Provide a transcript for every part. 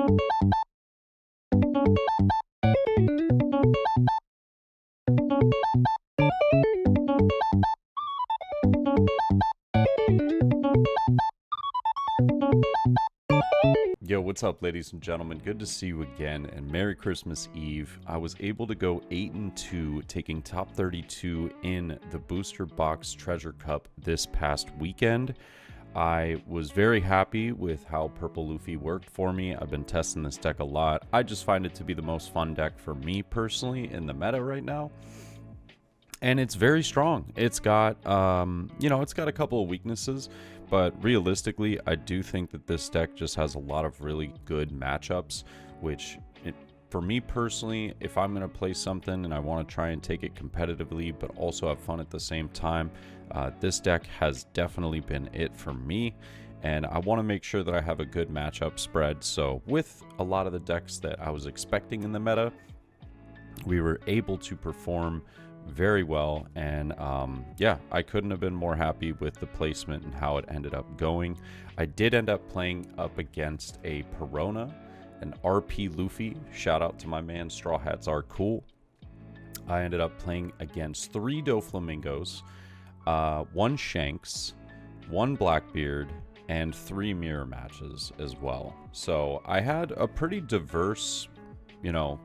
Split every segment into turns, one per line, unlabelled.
Yo, what's up, ladies and gentlemen? Good to see you again, and Merry Christmas Eve. I was able to go 8-2, taking top 32 in the Booster Box Treasure Cup this past weekend. I was very happy with how Purple Luffy worked for me. I've been testing this deck a lot. I just find it to be the most fun deck for me personally in the meta right now. And it's very strong. It's got, it's got a couple of weaknesses, but realistically, I do think that this deck just has a lot of really good matchups, which, for me personally, if I'm going to play something and I want to try and take it competitively, but also have fun at the same time, this deck has definitely been it for me. And I want to make sure that I have a good matchup spread. So with a lot of the decks that I was expecting in the meta, we were able to perform very well, and yeah, I couldn't have been more happy with the placement and how it ended up going. I did end up playing up against a Perona, an RP Luffy. Shout out to my man, Straw Hats Are Cool. I ended up playing against 3 Doflamingos, 1 Shanks, 1 Blackbeard, and 3 mirror matches as well. So I had a pretty diverse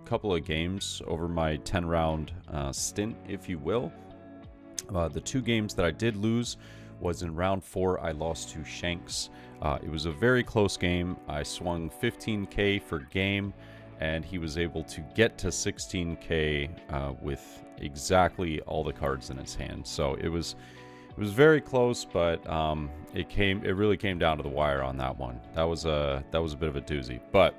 couple of games over my 10-round stint, if you will. The 2 games that I did lose was in round 4. I lost to Shanks. It was a very close game. I swung 15k for game, and he was able to get to 16k with exactly all the cards in his hand. So it was very close, but it really came down to the wire on that one. That was a bit of a doozy, but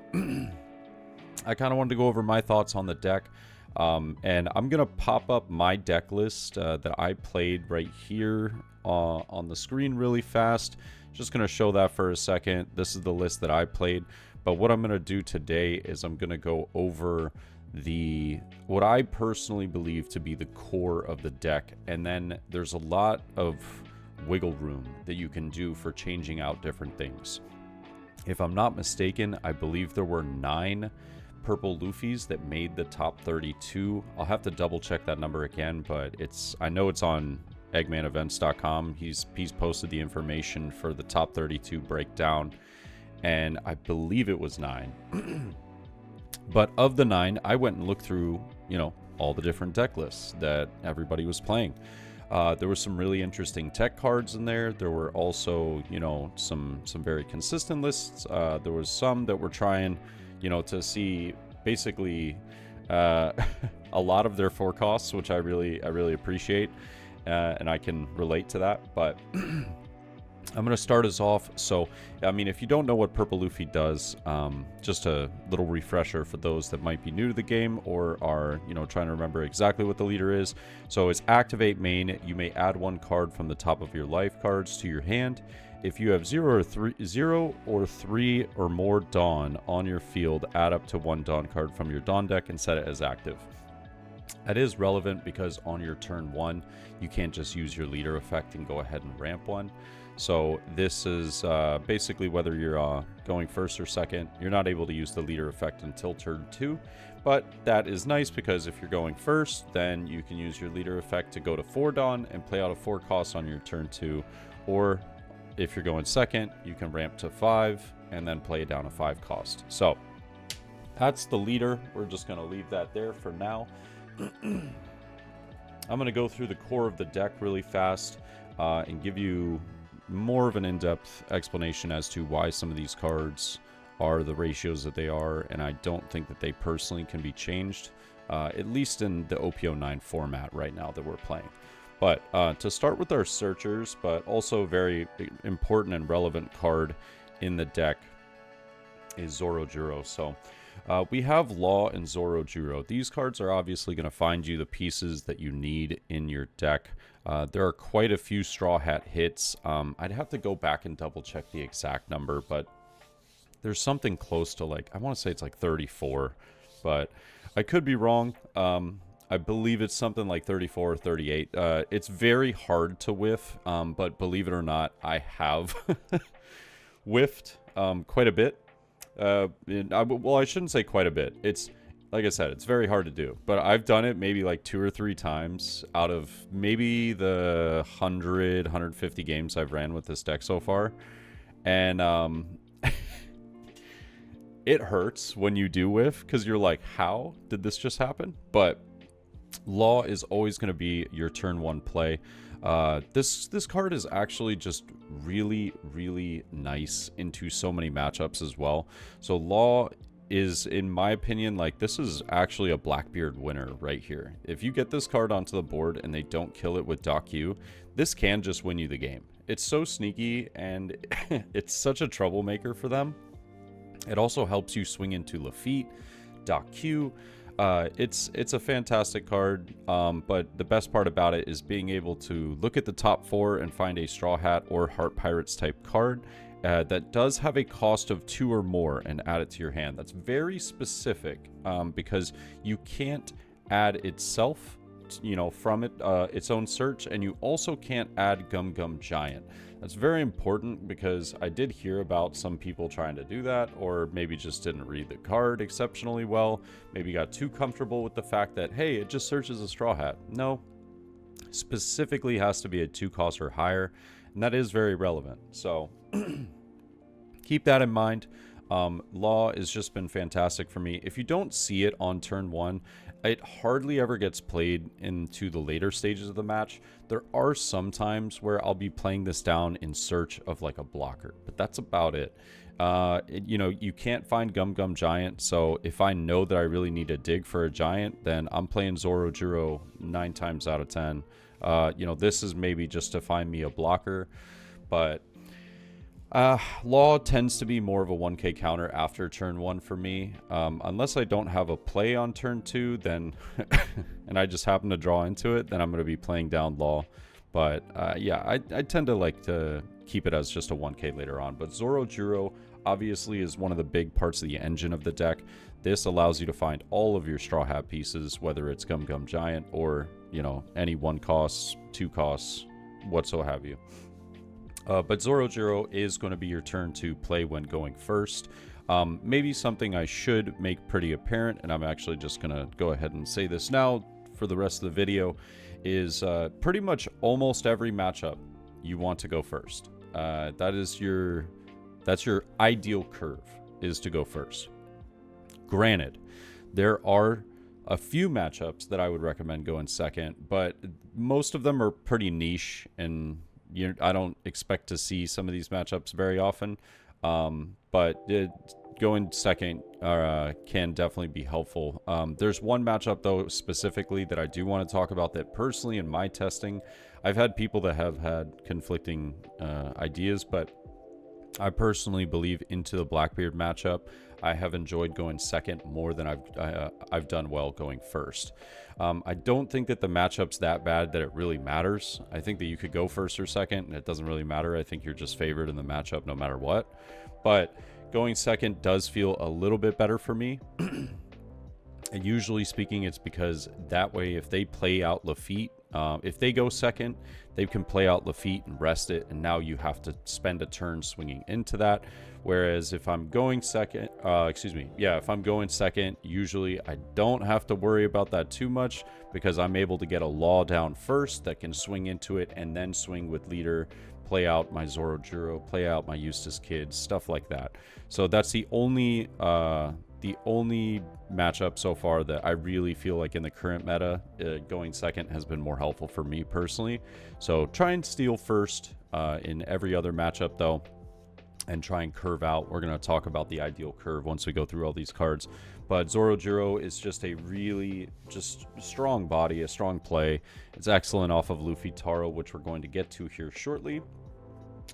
I kind of wanted to go over my thoughts on the deck, and I'm going to pop up my deck list that I played right here on the screen really fast. Just going to show that for a second. This is the list that I played, but what I'm going to do today is I'm going to go over what I personally believe to be the core of the deck, and then there's a lot of wiggle room that you can do for changing out different things. If I'm not mistaken, I believe there were 9 Purple Luffys that made the top 32. I'll have to double check that number again, but I know it's on eggmanevents.com. He's posted the information for the top 32 breakdown, and I believe it was 9. But of the 9, I went and looked through, all the different deck lists that everybody was playing. There were some really interesting tech cards in there. There were also, some very consistent lists. There was some that were trying to see basically a lot of their forecasts, which I really appreciate, and I can relate to that. But I'm going to start us off. So, I mean, if you don't know what Purple Luffy does, just a little refresher for those that might be new to the game or are, trying to remember exactly what the leader is. So it's activate main. You may add 1 card from the top of your life cards to your hand. If you have 0 or 3 or more Dawn on your field, add up to 1 Dawn card from your Dawn deck and set it as active. That is relevant because on your turn 1, you can't just use your leader effect and go ahead and ramp 1. So this is basically whether you're going first or second, you're not able to use the leader effect until turn 2. But that is nice because if you're going first, then you can use your leader effect to go to 4 Dawn and play out a 4 cost on your turn 2. Or if you're going second, you can ramp to 5 and then play it down a 5 cost. So that's the leader. We're just going to leave that there for now. I'm going to go through the core of the deck really fast and give you more of an in-depth explanation as to why some of these cards are the ratios that they are, and I don't think that they personally can be changed, at least in the OP09 format right now that we're playing. But to start with our searchers, but also very important and relevant card in the deck is Zorojuro. So we have Law and Zorojuro. These cards are obviously going to find you the pieces that you need in your deck. There are quite a few Straw Hat hits. I'd have to go back and double check the exact number, but there's something close to, like, I want to say it's like 34, but I could be wrong. I believe it's something like 34 or 38. It's very hard to whiff, but believe it or not, I have whiffed quite a bit. Well, I shouldn't say quite a bit. It's, like I said, it's very hard to do. But I've done it maybe like 2 or 3 times out of maybe the 150 games I've ran with this deck so far. And it hurts when you do whiff, because you're like, how did this just happen? But Law is always going to be your turn 1 play. This card is actually just really, really nice into so many matchups as well. So Law is, in my opinion, like, this is actually a Blackbeard winner right here. If you get this card onto the board and they don't kill it with Docu, this can just win you the game. It's so sneaky, and it's such a troublemaker for them. It also helps you swing into Lafitte, Docu. It's a fantastic card, but the best part about it is being able to look at the top 4 and find a Straw Hat or Heart Pirates type card that does have a cost of 2 or more and add it to your hand. That's very specific, because you can't add itself, you know, from it its own search, and you also can't add Gum Gum Giant. That's very important, because I did hear about some people trying to do that, or maybe just didn't read the card exceptionally well, maybe got too comfortable with the fact that, hey, it just searches a Straw Hat. No, specifically has to be a 2 cost or higher, and that is very relevant. So keep that in mind. Law has just been fantastic for me. If you don't see it on turn 1, it hardly ever gets played into the later stages of the match. There are some times where I'll be playing this down in search of like a blocker, but that's about it. You know, you can't find Gum Gum Giant, so if I know that I really need to dig for a giant, then I'm playing Zorojiro 9 times out of 10. You know, this is maybe just to find me a blocker, but Law tends to be more of a 1k counter after turn 1 for me, unless I don't have a play on turn 2, then and I just happen to draw into it, then I'm going to be playing down Law. But yeah, I tend to like to keep it as just a 1k later on. But Zorojiro obviously is one of the big parts of the engine of the deck. This allows you to find all of your Straw Hat pieces, whether it's Gum Gum Giant or, you know, any 1 costs, 2 costs, whatsoever have you. But Zorojiro is going to be your turn to play when going first. Maybe something I should make pretty apparent, and I'm actually just going to go ahead and say this now for the rest of the video, is pretty much almost every matchup you want to go first. That's your ideal curve, is to go first. Granted, there are a few matchups that I would recommend going second, but most of them are pretty niche, and I don't expect to see some of these matchups very often, but going second can definitely be helpful. There's one matchup, though, specifically that I do want to talk about that personally in my testing. I've had people that have had conflicting ideas, but I personally believe into the Blackbeard matchup, I have enjoyed going second more than I've done well going first. I don't think that the matchup's that bad that it really matters. I think that you could go first or second, and it doesn't really matter. I think you're just favored in the matchup no matter what. But going second does feel a little bit better for me. And usually speaking, it's because that way, if they play out Lafitte, if they go second, they can play out Lafitte and rest it, and now you have to spend a turn swinging into that. Whereas if I'm going second, if I'm going second, usually I don't have to worry about that too much, because I'm able to get a Law down first that can swing into it and then swing with leader, play out my Zorojiro, play out my Eustace Kid, stuff like that. So that's the only matchup so far that I really feel like in the current meta, going second has been more helpful for me personally. So try and steal first in every other matchup, though, and try and curve out. We're going to talk about the ideal curve once we go through all these cards. But Zorojiro is just a really strong body, a strong play. It's excellent off of Luffy Taro, which we're going to get to here shortly.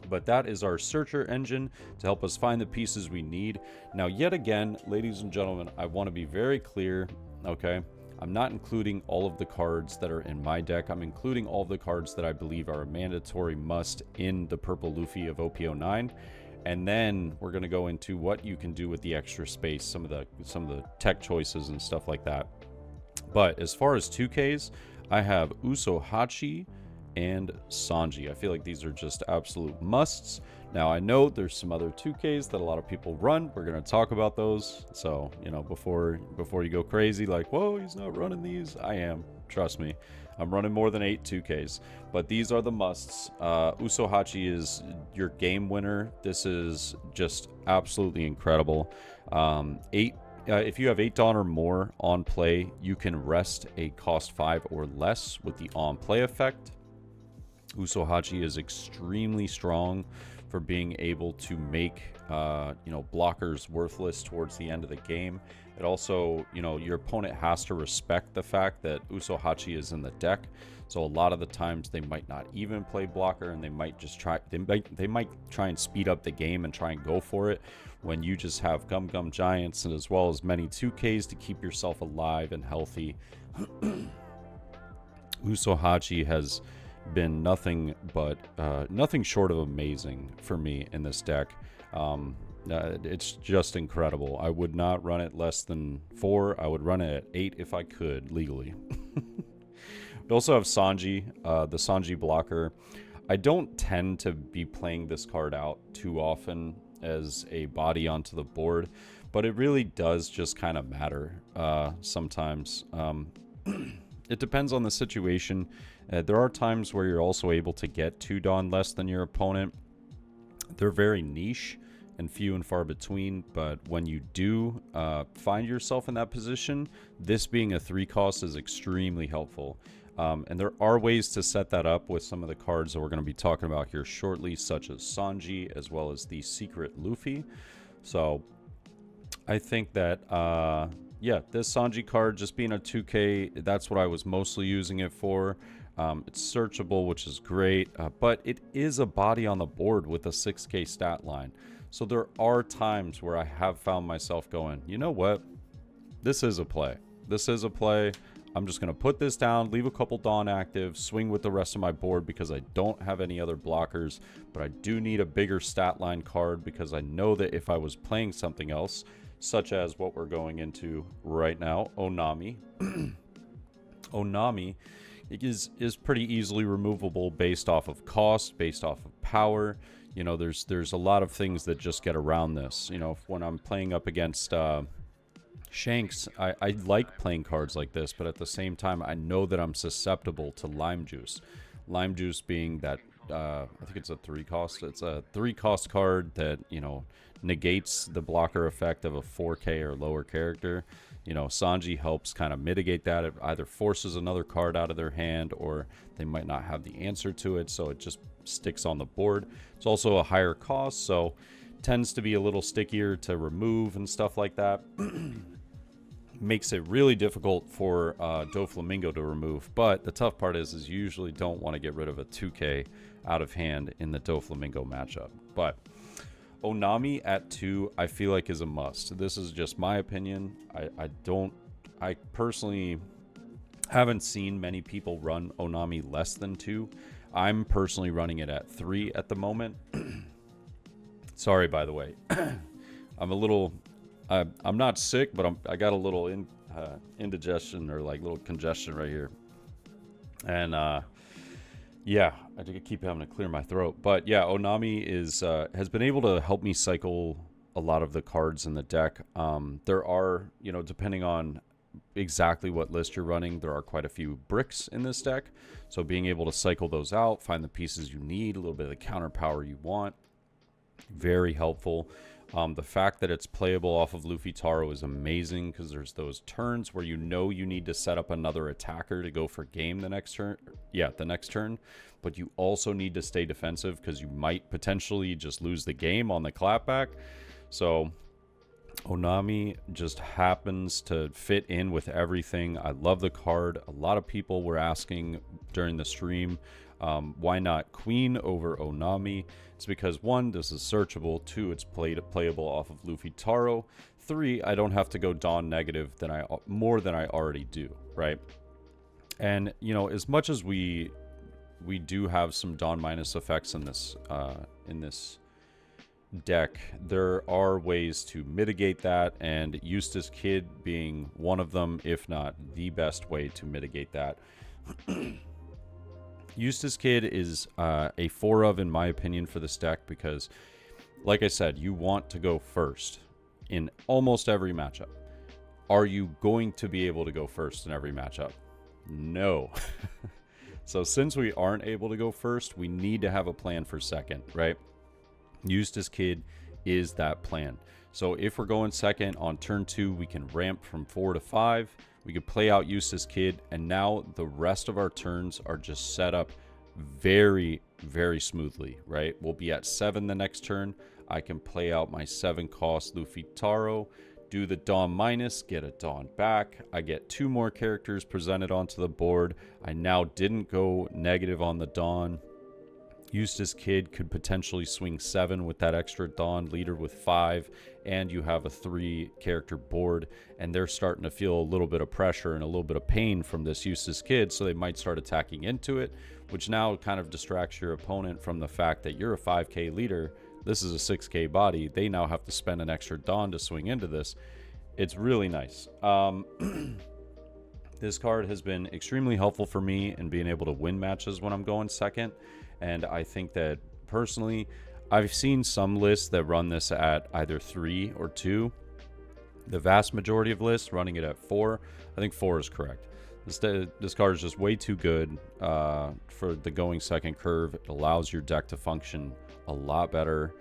But that is our searcher engine to help us find the pieces we need. Now, yet again, ladies and gentlemen, I want to be very clear, okay? I'm not including all of the cards that are in my deck. I'm including all of the cards that I believe are a mandatory must in the purple Luffy of OP09. And then we're going to go into what you can do with the extra space, some of the tech choices and stuff like that. But as far as 2Ks, I have Usohachi, and Sanji. I feel like these are just absolute musts. Now, I know there's some other 2Ks that a lot of people run. We're going to talk about those. So, you know, before you go crazy, like, whoa, he's not running these. I am. Trust me. I'm running more than 8 2Ks. But these are the musts. Usohachi is your game winner. This is just absolutely incredible. If you have 8 Dawn or more on play, you can rest a cost 5 or less with the on play effect. Usohachi is extremely strong for being able to make blockers worthless towards the end of the game. It also, your opponent has to respect the fact that Usohachi is in the deck. So a lot of the times they might not even play blocker, and they might just try and speed up the game and try and go for it, when you just have Gum Giants and as well as many 2Ks to keep yourself alive and healthy. Usohachi has been nothing short of amazing for me in this deck. It's just incredible. I would not run it less than 4. I would run it at 8 if I could legally. We also have Sanji, the Sanji blocker. I don't tend to be playing this card out too often as a body onto the board, but it really does just kind of matter sometimes. It depends on the situation. There are times where you're also able to get 2 Dawn less than your opponent. They're very niche and few and far between, but when you do find yourself in that position, this being a 3 cost is extremely helpful. And there are ways to set that up with some of the cards that we're going to be talking about here shortly, such as Sanji, as well as the secret Luffy. So I think that, this Sanji card just being a 2K, that's what I was mostly using it for. It's searchable, which is great, but it is a body on the board with a 6K stat line. So there are times where I have found myself going, you know what? This is a play. This is a play. I'm just going to put this down, leave a couple Dawn active, swing with the rest of my board because I don't have any other blockers, but I do need a bigger stat line card because I know that if I was playing something else, such as what we're going into right now, Onami. Onami is pretty easily removable based off of cost, based off of power. There's a lot of things that just get around this. When I'm playing up against Shanks, I like playing cards like this, but at the same time, I know that I'm susceptible to Lime Juice. Lime Juice being that, I think it's a 3 cost. It's a 3 cost card that, negates the blocker effect of a 4K or lower character. Sanji helps kind of mitigate that. It either forces another card out of their hand, or they might not have the answer to it, so it just sticks on the board. It's also a higher cost, so tends to be a little stickier to remove and stuff like that. Makes it really difficult for Doflamingo to remove, but the tough part is you usually don't want to get rid of a 2K out of hand in the Doflamingo matchup. But Onami at 2, I feel like is a must. This is just my opinion. I personally haven't seen many people run Onami less than 2. I'm personally running it at 3 at the moment. Sorry, by the way. I'm not sick, but I got a little indigestion or like little congestion right here. And I keep having to clear my throat. But yeah, Onami has been able to help me cycle a lot of the cards in the deck. There are, depending on exactly what list you're running, there are quite a few bricks in this deck. So being able to cycle those out, find the pieces you need, a little bit of the counter power you want, very helpful. The fact that it's playable off of Luffy Taro is amazing because there's those turns where you need to set up another attacker to go for game the next turn. Yeah, the next turn. But you also need to stay defensive because you might potentially just lose the game on the clapback. So Onami just happens to fit in with everything. I love the card. A lot of people were asking during the stream, why not Queen over Onami? It's because 1, this is searchable. 2, it's playable off of Luffy Taro. 3, I don't have to go Dawn negative more than I already do, right? And as much as we do have some Dawn minus effects in this deck, there are ways to mitigate that, and Eustace Kid being one of them, if not the best way to mitigate that. Eustace Kid is a 4 of, in my opinion, for this deck because, like I said, you want to go first in almost every matchup. Are you going to be able to go first in every matchup? No. So since we aren't able to go first, we need to have a plan for second, right? Eustace Kid is that plan. So if we're going second on turn 2, we can ramp from 4 to 5. We could play out Eustace Kid, and now the rest of our turns are just set up very, very smoothly, right? We'll be at 7 the next turn. I can play out my 7 cost Luffy Taro, do the Dawn minus, get a Dawn back. I get 2 more characters presented onto the board. I now didn't go negative on the Dawn. Eustace Kid could potentially swing 7 with that extra Dawn, leader with 5, and you have a 3 character board, and they're starting to feel a little bit of pressure and a little bit of pain from this Eustace Kid, so they might start attacking into it, which now kind of distracts your opponent from the fact that you're a 5k leader. This is a 6k body. They now have to spend an extra Dawn to swing into this. It's really nice. This card has been extremely helpful for me in being able to win matches when I'm going second. And I think that personally, I've seen some lists that run this at either 3 or 2. The vast majority of lists running it at 4. I think 4 is correct. This card is just way too good for the going second curve. It allows your deck to function a lot better.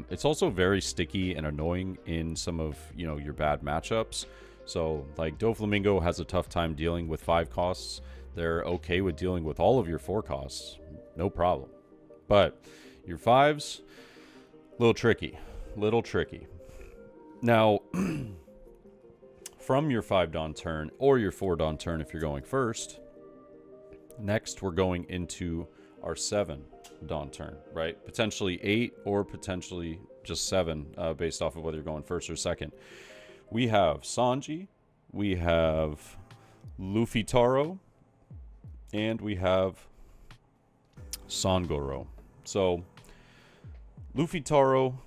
It's also very sticky and annoying in some of your bad matchups. So like Doflamingo has a tough time dealing with 5 costs. They're okay with dealing with all of your 4 costs. No problem. But your 5s, little tricky. Now, from your 5 Dawn turn or your 4 Dawn turn if you're going first, next we're going into our 7 Dawn turn, right? Potentially 8 or potentially just 7 based off of whether you're going first or second. We have Sanji, we have Luffy Taro, and we have Sangoro. So Luffy Taro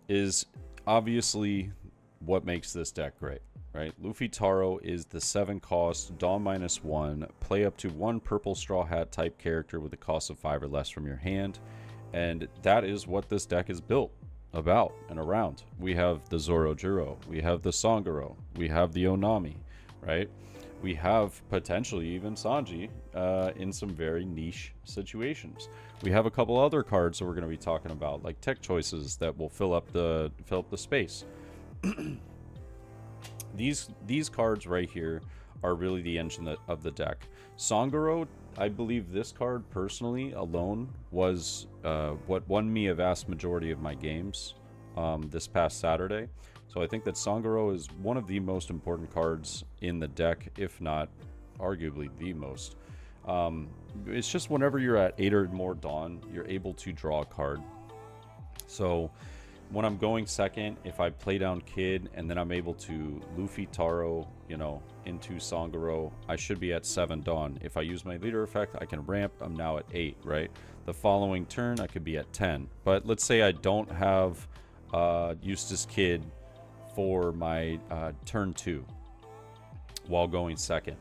is obviously what makes this deck great, right? Luffy Taro is the 7 cost, Dawn -1, play up to 1 purple straw hat type character with a cost of 5 or less from your hand, and that is what this deck is built about and around. We have the Zorojuro, we have the Sangoro, we have the Onami, right? We have potentially even Sanji in some very niche situations. We have a couple other cards that we're going to be talking about, like tech choices that will fill up the space. These cards right here are really the engine of the deck. Sangoro, I believe this card personally alone was what won me a vast majority of my games this past Saturday. So I think that Sangoro is one of the most important cards in the deck, if not arguably the most. It's just whenever you're at 8 or more Dawn, you're able to draw a card. So when I'm going second, if I play down Kid and then I'm able to Luffy Taro, into Sangoro, I should be at 7 Dawn. If I use my leader effect, I can ramp. I'm now at 8, right? The following turn, I could be at 10. But let's say I don't have Eustace Kid for my turn 2 while going second.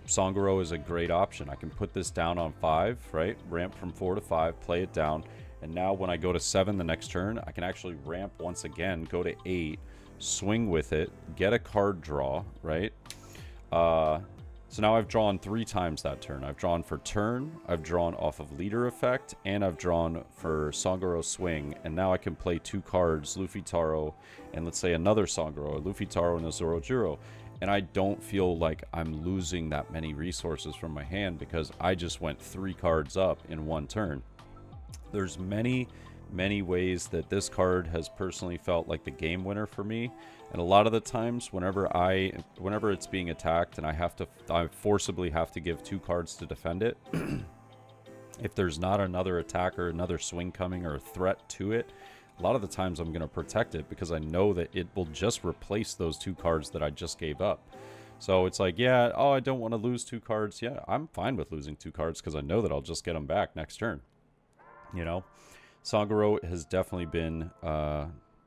Sangoro is a great option. I can put this down on 5, right? Ramp from 4 to 5, play it down. And now when I go to 7 the next turn, I can actually ramp once again, go to 8, swing with it, get a card draw, right? So now I've drawn 3 times that turn. I've drawn for turn, I've drawn off of leader effect, and I've drawn for Sangoro swing. And now I can play 2 cards, Luffy Taro, and let's say another Sangoro, Luffy Taro and a Zorojuro. And I don't feel like I'm losing that many resources from my hand because I just went 3 cards up in 1 turn. There's many ways that this card has personally felt like the game winner for me, and a lot of the times whenever it's being attacked and I forcibly have to give 2 cards to defend it, if there's not another attack or another swing coming or a threat to it, a lot of the times I'm going to protect it because I know that it will just replace those 2 cards that I just gave up. So it's like, yeah, I don't want to lose 2 cards. Yeah, I'm fine with losing 2 cards because I know that I'll just get them back next turn. Sangoro has definitely been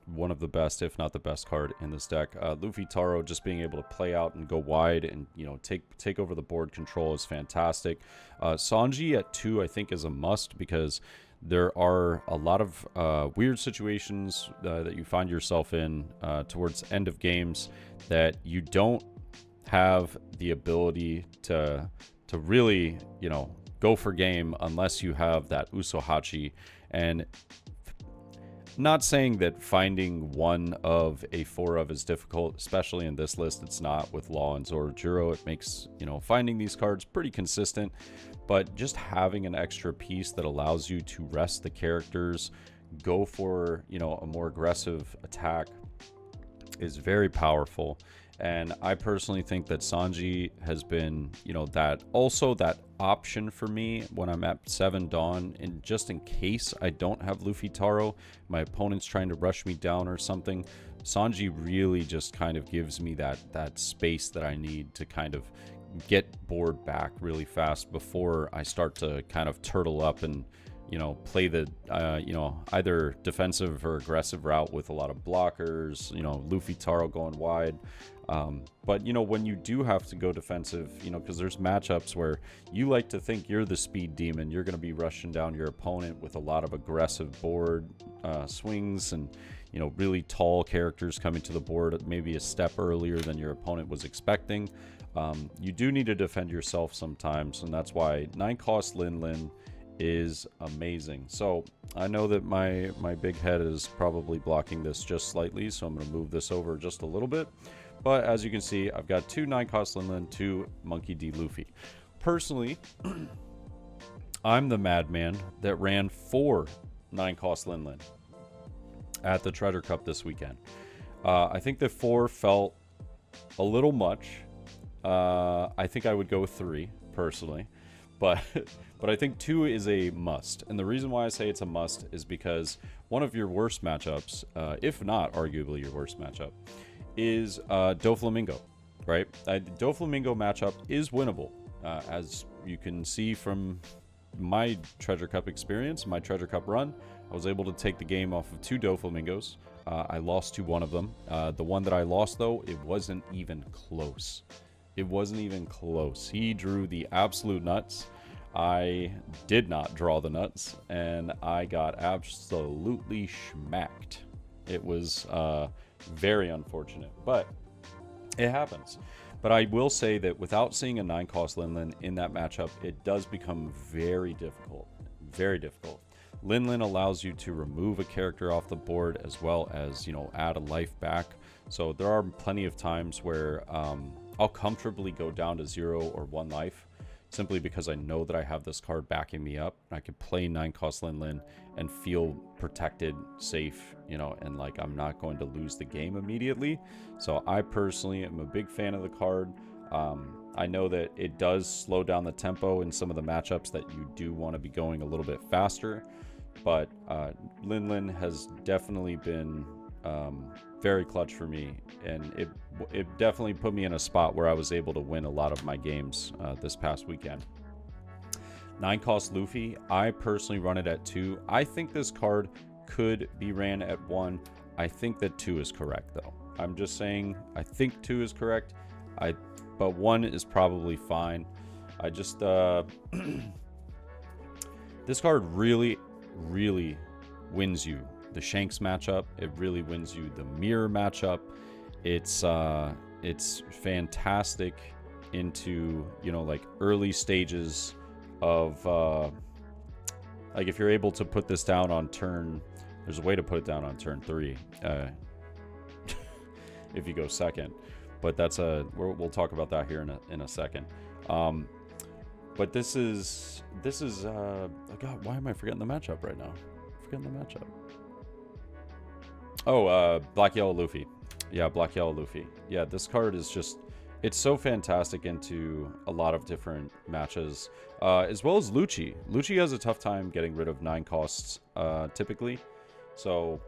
one of the best, if not the best card in this deck. Luffy Taro just being able to play out and go wide and, you know, take over the board control is fantastic. Sanji at 2 I think is a must, because there are a lot of weird situations that you find yourself in towards end of games that you don't have the ability to really, you know, go for game unless you have that Usohachi. And not saying that finding one of a 4 of is difficult, especially in this list. It's not. With Law and Zorojiro, it makes, you know, finding these cards pretty consistent. But just having an extra piece that allows you to rest the characters, go for, you know, a more aggressive attack is very powerful. And I personally think that Sanji has been, you know, that option for me when I'm at 7 Dawn, and just in case I don't have Luffy Taro, my opponent's trying to rush me down or something, Sanji really just kind of gives me that space that I need to kind of get board back really fast before I start to kind of turtle up and, you know, play the, you know, either defensive or aggressive route with a lot of blockers, you know, Luffy Taro going wide. But, you know, when you do have to go defensive, you know, because there's matchups where you like to think you're the speed demon, you're going to be rushing down your opponent with a lot of aggressive board swings and, you know, really tall characters coming to the board maybe a step earlier than your opponent was expecting. You do need to defend yourself sometimes, and that's why 9-cost Lin is amazing. So I know that my big head is probably blocking this just slightly, so I'm going to move this over just a little bit. But as you can see, I've got 2 9-cost Lin, 2 Monkey D. Luffy. Personally, I'm the madman that ran 4 9-cost Lin at the Treasure Cup this weekend. I think that 4 felt a little much. I think I would go with 3 personally, but I think 2 is a must. And the reason why I say it's a must is because one of your worst matchups, if not arguably your worst matchup, is Doflamingo, right? Doflamingo matchup is winnable, as you can see from my Treasure Cup experience, my Treasure Cup run. I was able to take the game off of 2 Doflamingos. I lost to one of them. The one that I lost, though, it wasn't even close. It wasn't even close. He drew the absolute nuts. I did not draw the nuts, and I got absolutely schmacked. It was very unfortunate, but it happens. But I will say that without seeing a 9-cost Lin in that matchup, it does become very difficult. Very difficult. Lin allows you to remove a character off the board as well as, you know, add a life back. So there are plenty of times where I'll comfortably go down to 0 or 1 life, simply because I know that I have this card backing me up. I could play 9-cost Lin and feel protected, safe, you know, and like I'm not going to lose the game immediately. So I personally am a big fan of the card. I know that it does slow down the tempo in some of the matchups that you do want to be going a little bit faster, but Lin has definitely been very clutch for me, and it definitely put me in a spot where I was able to win a lot of my games this past weekend. 9-cost Luffy, I personally run it at 2. I think this card could be ran at 1. I think that 2 is correct, though. I'm just saying I think 2 is correct. But 1 is probably fine. I just this card really wins you the Shanks matchup. It really wins you the Mirror matchup. It's fantastic into, you know, like early stages of like if you're able to put this down on turn, there's a way to put it down on turn 3 if you go second, but that's we'll talk about that here in a second. But this is God, why am I forgetting the matchup right now? Black Yellow Luffy. Yeah, Black Yellow Luffy. Yeah, this card is just, it's so fantastic into a lot of different matches, as well as Lucci. Lucci has a tough time getting rid of 9 costs typically, so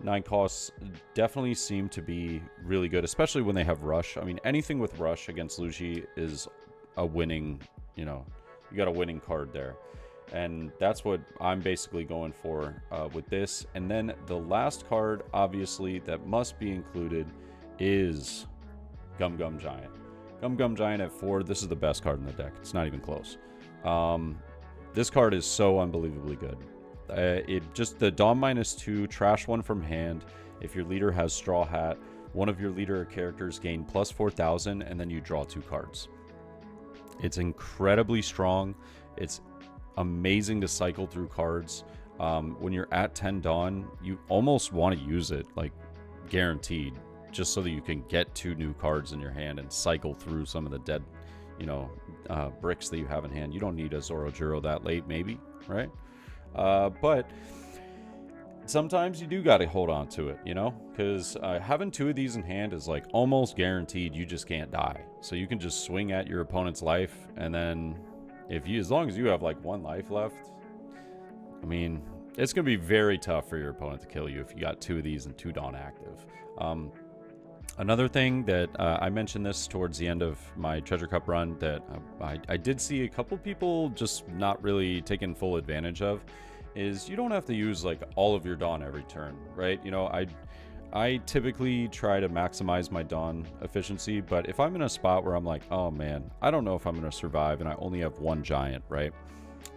9 costs definitely seem to be really good, especially when they have Rush. I mean, anything with Rush against Lucci is a winning, you know, you got a winning card there. And that's what I'm basically going for with this. And then the last card, obviously, that must be included is Gum Gum Giant. Gum Gum Giant at 4. This is the best card in the deck. It's not even close. This card is so unbelievably good. It just the Dawn -2, trash 1 from hand. If your leader has Straw Hat, one of your leader characters gain plus 4,000, and then you draw 2 cards. It's incredibly strong. It's amazing to cycle through cards. When you're at 10 Dawn, you almost want to use it, like guaranteed, just so that you can get 2 new cards in your hand and cycle through some of the dead, bricks that you have in hand. You don't need a Zorojiro that late, maybe, right? But sometimes you do got to hold on to it, because having 2 of these in hand is like almost guaranteed you just can't die. So you can just swing at your opponent's life, and then as long as you have like 1 life left, I mean, it's going to be very tough for your opponent to kill you if you got 2 of these and 2 Dawn active. Another thing that I mentioned this towards the end of my Treasure Cup run that I did see a couple people just not really taking full advantage of is you don't have to use like all of your Dawn every turn, right? I typically try to maximize my Dawn efficiency, but if I'm in a spot where I'm like, oh man, I don't know if I'm going to survive and I only have 1 giant, right?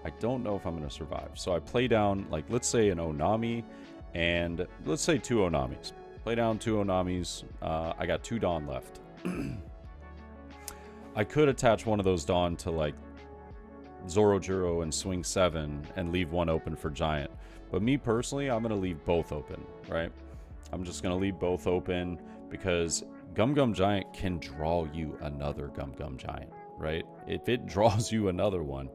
I don't know if I'm going to survive. So I play down, like, let's say an Onami and let's say 2 Onamis. Play down 2 Onamis. I got 2 Dawn left. I could attach one of those Dawn to like Zorojiro and swing 7 and leave 1 open for giant. But me personally, I'm going to leave both open, right? I'm just going to leave both open because Gum Gum Giant can draw you another Gum Gum Giant, right? If it draws you another one,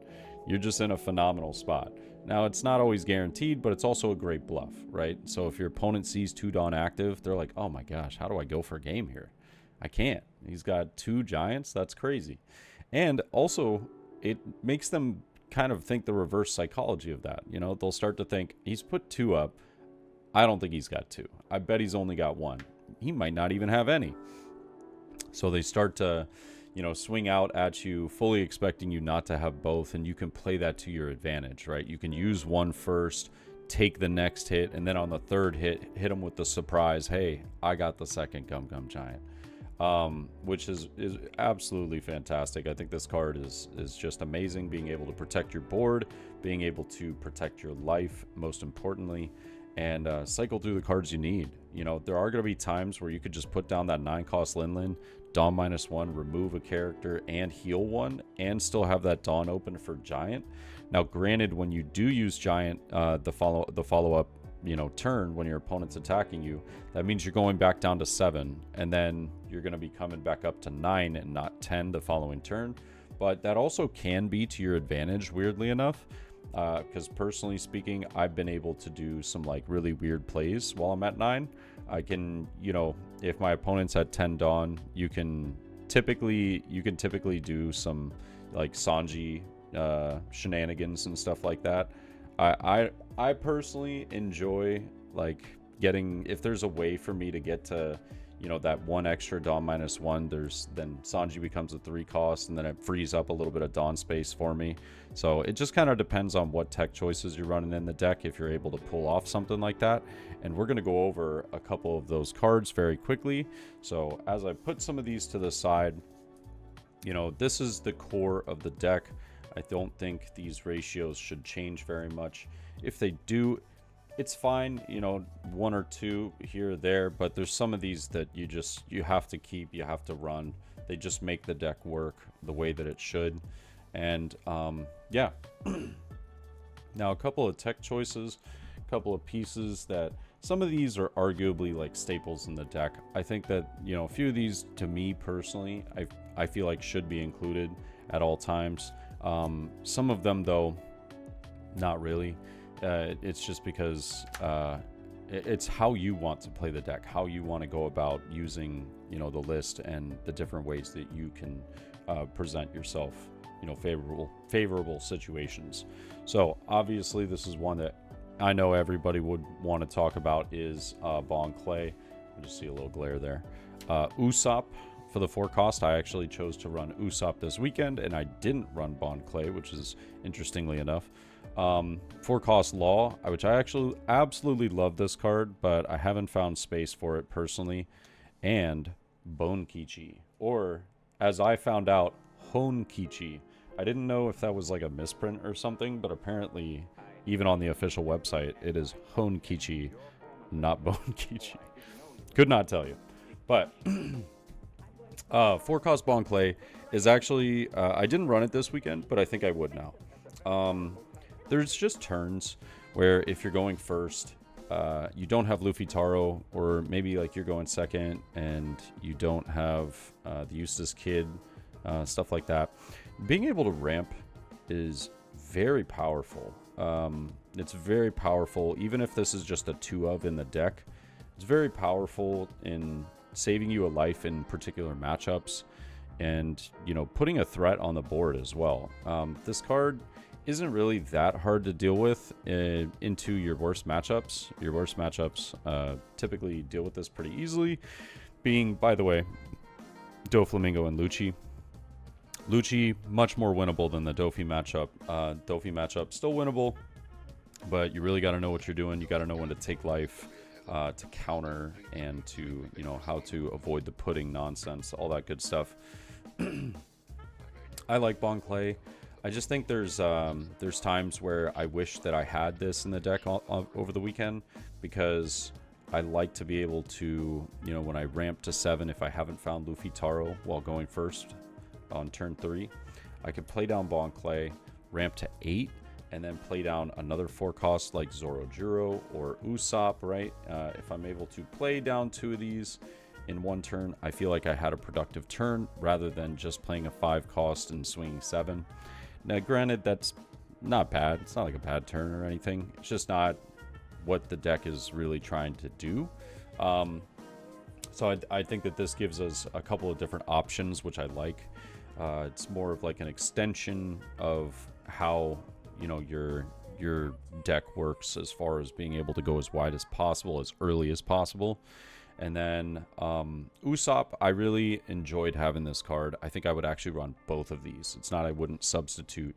you're just in a phenomenal spot. Now, it's not always guaranteed, but it's also a great bluff, right? So if your opponent sees 2 Dawn active, they're like, oh my gosh, how do I go for a game here? I can't. He's got 2 giants. That's crazy. And also, it makes them kind of think the reverse psychology of that. They'll start to think, he's put 2 up. I don't think he's got 2. I bet he's only got 1. He might not even have any. So they start to, swing out at you, fully expecting you not to have both, and you can play that to your advantage, right? You can use 1 first, take the next hit, and then on the 3rd hit him with the surprise, hey, I got the second Gum Gum Giant, which is absolutely fantastic. I think this card is just amazing, being able to protect your board, being able to protect your life, most importantly, and cycle through the cards you need. There are going to be times where you could just put down that 9-cost Linlin, Dawn -1, remove a character, and heal 1, and still have that Dawn open for Giant. Now, granted, when you do use Giant, the follow-up, turn when your opponent's attacking you, that means you're going back down to 7, and then you're going to be coming back up to 9 and not 10 the following turn. But that also can be to your advantage, weirdly enough. Because personally speaking, I've been able to do some like really weird plays while I'm at 9. I can, if my opponent's at 10 Dawn, you can typically do some like Sanji shenanigans and stuff like that. I personally enjoy like getting, if there's a way for me to get to that 1 extra Dawn -1, then Sanji becomes a 3 cost, and then it frees up a little bit of Dawn space for me. So it just kind of depends on what tech choices you're running in the deck, if you're able to pull off something like that. And we're going to go over a couple of those cards very quickly. So as I put some of these to the side, this is the core of the deck. I don't think these ratios should change very much. If they do, it's fine, 1 or 2 here or there, but there's some of these that you have to keep, you have to run. They just make the deck work the way that it should. And yeah. Now, a couple of tech choices, a couple of pieces that some of these are arguably like staples in the deck. I think that, a few of these, to me personally, I feel like should be included at all times. Some of them, though, not really. It's just because it's how you want to play the deck, how you want to go about using, the list and the different ways that you can present yourself, favorable situations. So obviously this is one that I know everybody would want to talk about is Bon Clay. I just see a little glare there. Usopp for the 4 cost. I actually chose to run Usopp this weekend, and I didn't run Bon Clay, which is interestingly enough. For cost Law, which I actually absolutely love this card, but I haven't found space for it personally. And Bone Kichi, or as I found out, Hon Kichi. I didn't know if that was like a misprint or something, but apparently, even on the official website, it is Hon Kichi, not Bone Kichi. Could not tell you. But 4-cost Bon Clay is actually, I didn't run it this weekend, but I think I would now. There's just turns where if you're going first, you don't have Luffy Taro, or maybe like you're going second and you don't have the Eustace Kid, stuff like that. Being able to ramp is very powerful. It's very powerful, even if this is just a 2 of in the deck. It's very powerful in saving you a life in particular matchups, and putting a threat on the board as well. This card isn't really that hard to deal with into your worst matchups. Your worst matchups typically deal with this pretty easily, being, by the way, Doflamingo and Lucci. Lucci, much more winnable than the Dofi matchup. Dofi matchup, still winnable, but you really got to know what you're doing. You got to know when to take life, to counter, and to, how to avoid the pudding nonsense, all that good stuff. I like Bon Clay. I just think there's times where I wish that I had this in the deck over the weekend, because I like to be able to, when I ramp to 7, if I haven't found Luffy Taro while going first on turn 3, I could play down Bon Clay, ramp to 8, and then play down another 4-cost like Zorojuro or Usopp, right? If I'm able to play down 2 of these in one turn, I feel like I had a productive turn rather than just playing a 5-cost and swinging 7. Now, granted, that's not bad. It's not like a bad turn or anything. It's just not what the deck is really trying to do. So I think that this gives us a couple of different options, which I like. It's more of like an extension of how, your deck works, as far as being able to go as wide as possible, as early as possible. And then Usopp, I really enjoyed having this card. I think I would actually run both of these. It's not I wouldn't substitute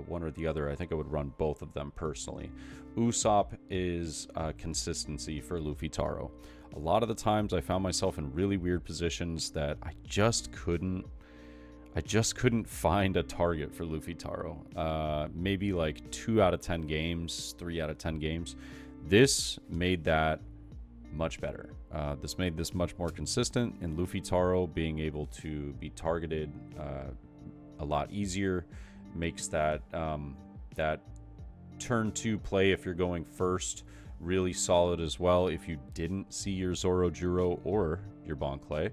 one or the other. I think I would run both of them personally. Usopp is consistency for Luffy Taro. A lot of the times I found myself in really weird positions that I just couldn't find a target for Luffy Taro. Maybe like 2 out of 10 games, 3 out of 10 games. This made that much better. This made this much more consistent, and Luffy Taro being able to be targeted a lot easier makes that that turn 2 play, if you're going first, really solid as well. If you didn't see your Zorojuro or your Bon Clay,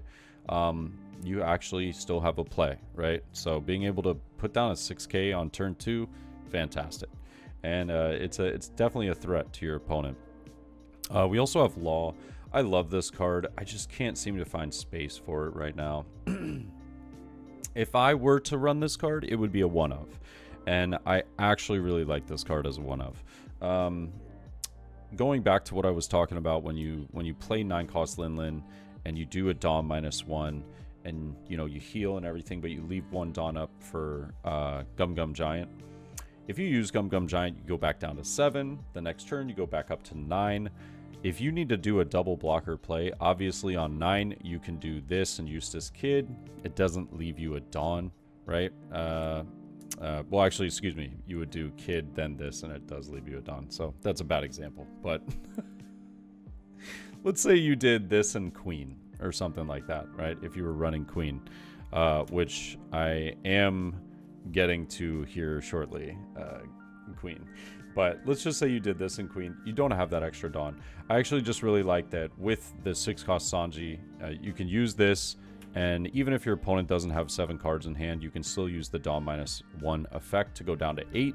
you actually still have a play, right? So being able to put down a 6k on turn 2, fantastic. And it's definitely a threat to your opponent. We also have Law. I love this card. I just can't seem to find space for it right now. If I were to run this card, it would be a 1-of. And I actually really like this card as a 1-of. Going back to what I was talking about, when you play 9-cost Lin and you do a Dawn -1, and you heal and everything, but you leave 1 Dawn up for Gum Gum Giant. If you use Gum Gum Giant, you go back down to 7. The next turn, you go back up to 9. If you need to do a double blocker play, obviously on 9, you can do this and Eustace Kid. It doesn't leave you a Dawn, right? Well, actually, excuse me. You would do Kid, then this, and it does leave you a Dawn. So that's a bad example. But let's say you did this and Queen or something like that, right? If you were running Queen, which I am getting to here shortly, Queen. But let's just say you did this in Queen. You don't have that extra Dawn. I actually just really like that with the 6-cost Sanji, you can use this, and even if your opponent doesn't have 7 cards in hand, you can still use the Dawn -1 effect to go down to 8,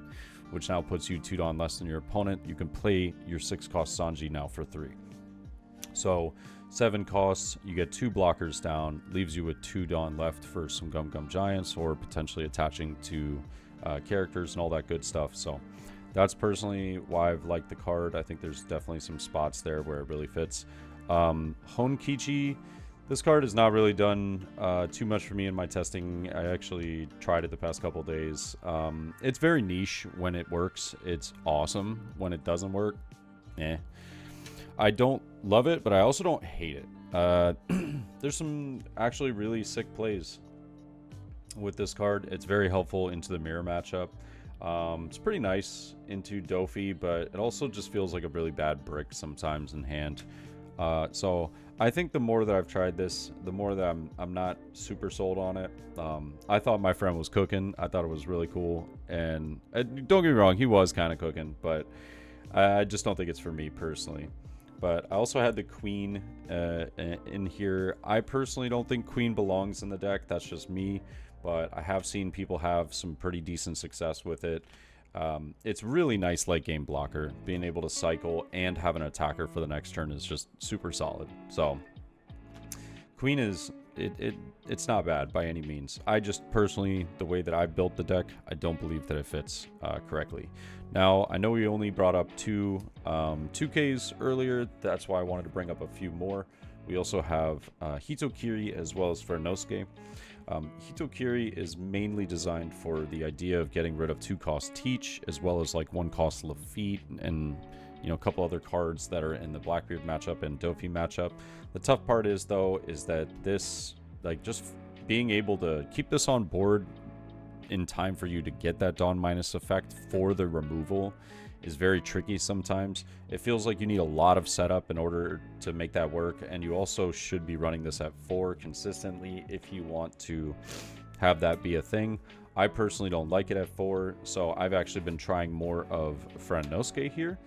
which now puts you 2 Dawn less than your opponent. You can play your 6-cost Sanji now for 3. So 7 costs, you get 2 blockers down, leaves you with 2 Dawn left for some Gum Gum Giants, or potentially attaching to characters and all that good stuff. So that's personally why I've liked the card. I think there's definitely some spots there where it really fits. Honkichi, This card has not really done too much for me in my testing. I actually tried it the past couple days. It's very niche when it works. It's awesome when it doesn't work. Eh. I don't love it, but I also don't hate it. There's some actually really sick plays with this card. It's very helpful into the mirror matchup. It's pretty nice into Dofi, but it also just feels like a really bad brick sometimes in hand. So I think the more that I've tried this, the more that I'm not super sold on it. I thought my friend was cooking. I thought it was really cool, and don't get me wrong, he was kind of cooking, but I just don't think it's for me personally. But I also had the Queen in here. I personally don't think Queen belongs in the deck. That's just me. But I have seen people have some pretty decent success with it. It's really nice late game blocker. Being able to cycle and have an attacker for the next turn is just super solid. So Queen is it's not bad by any means. I just personally, the way that I built the deck, I don't believe that it fits correctly. Now I know we only brought up two 2Ks earlier. That's why I wanted to bring up a few more. We also have Hitokiri as well as Fernosuke. Hitokiri is mainly designed for the idea of getting rid of 2-cost Teach, as well as like 1-cost Lafitte and a couple other cards that are in the Blackbeard matchup and Dofi matchup. The tough part is though is that this, like, just being able to keep this on board in time for you to get that Dawn Minus effect for the removal is very tricky sometimes. It feels like you need a lot of setup in order to make that work, and you also should be running this at 4 consistently if you want to have that be a thing. I personally don't like it at 4, so I've actually been trying more of Fernosuke here,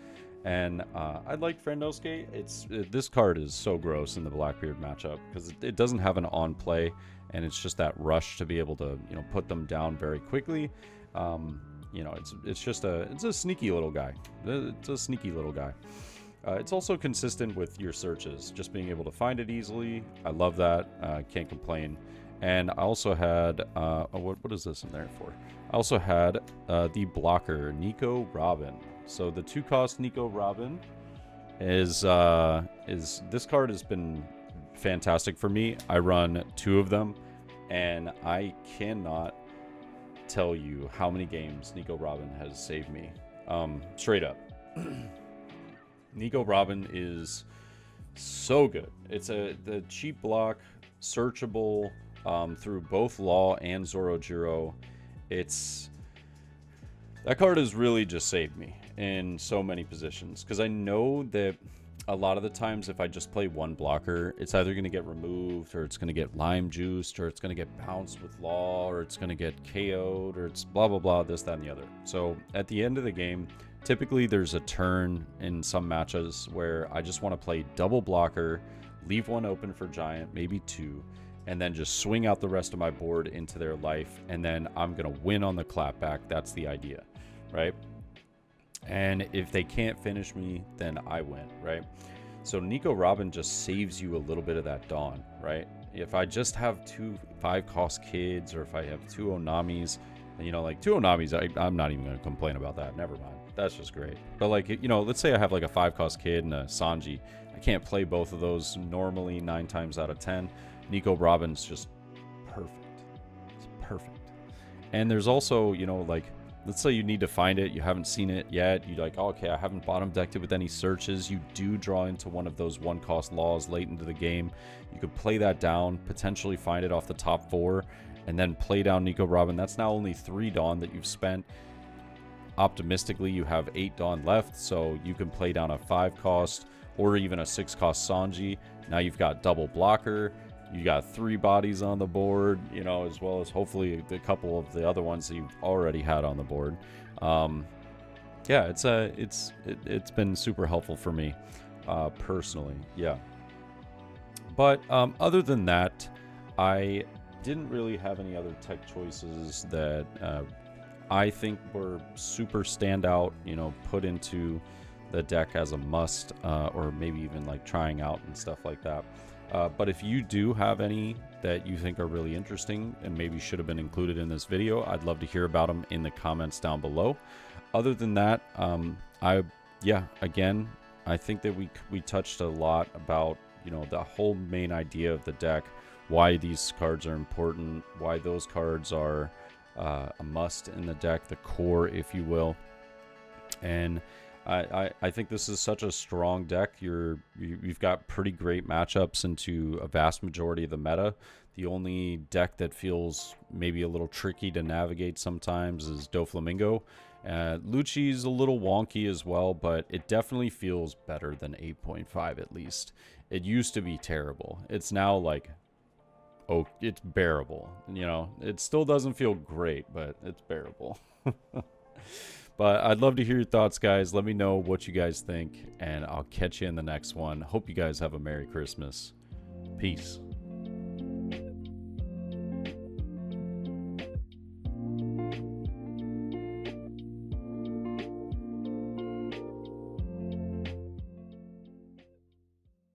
and I like Fernosuke. This card is so gross in the Blackbeard matchup because it doesn't have an on play, and it's just that rush to be able to put them down very quickly. It's a sneaky little guy. It's a sneaky little guy. It's also consistent with your searches, just being able to find it easily. I love that. Can't complain. And I also had what is this in there for? I also had the blocker Nico Robin. So the 2-cost Nico Robin is this card has been fantastic for me. I run 2 of them, and I cannot tell you how many games Nico Robin has saved me. Straight up. Nico Robin is so good. It's the cheap block, searchable through both Law and Zorojiro. That card has really just saved me in so many positions, because I know that a lot of the times if I just play one blocker, it's either going to get removed, or it's going to get lime juiced, or it's going to get bounced with Law, or it's going to get KO'd, or it's blah blah blah, this, that, and the other. So at the end of the game, typically there's a turn in some matches where I just want to play double blocker, leave one open for giant, maybe 2, and then just swing out the rest of my board into their life, and then I'm going to win on the clapback. That's the idea, right? And if they can't finish me, then I win, right? So Nico Robin just saves you a little bit of that Dawn, right? If I just have 2 5-cost kids, or if I have 2 Onamis, like 2 Onamis, I'm not even going to complain about that. Never mind. That's just great. But like, let's say I have like a 5-cost kid and a Sanji. I can't play both of those normally 9 times out of 10. Nico Robin's just perfect. It's perfect. And there's also, like, let's say you need to find it, you haven't seen it yet, you're like, oh, okay, I haven't bottom decked it with any searches. You do draw into one of those 1-cost Laws late into the game. You could play that down, potentially find it off the top 4, and then play down Nico Robin. That's now only 3 Dawn that you've spent. Optimistically, you have 8 Dawn left, so you can play down a 5-cost or even a 6-cost Sanji. Now you've got double blocker. You got 3 bodies on the board, as well as hopefully a couple of the other ones that you've already had on the board. Yeah, it's been super helpful for me personally. Yeah. But other than that, I didn't really have any other tech choices that I think were super standout, put into the deck as a must, or maybe even like trying out and stuff like that. But if you do have any that you think are really interesting and maybe should have been included in this video, I'd love to hear about them in the comments down below. Other than that, again, I think that we touched a lot about, you know, the whole main idea of the deck, why these cards are important, why those cards are a must in the deck, the core, if you will. And I think this is such a strong deck. You've got pretty great matchups into a vast majority of the meta. The only deck that feels maybe a little tricky to navigate sometimes is Doflamingo. Lucci's a little wonky as well, but it definitely feels better than 8.5 at least. It used to be terrible. It's now like, oh, it's bearable. You know, it still doesn't feel great, but it's bearable. But I'd love to hear your thoughts, guys. Let me know what you guys think, and I'll catch you in the next one. Hope you guys have a Merry Christmas. Peace.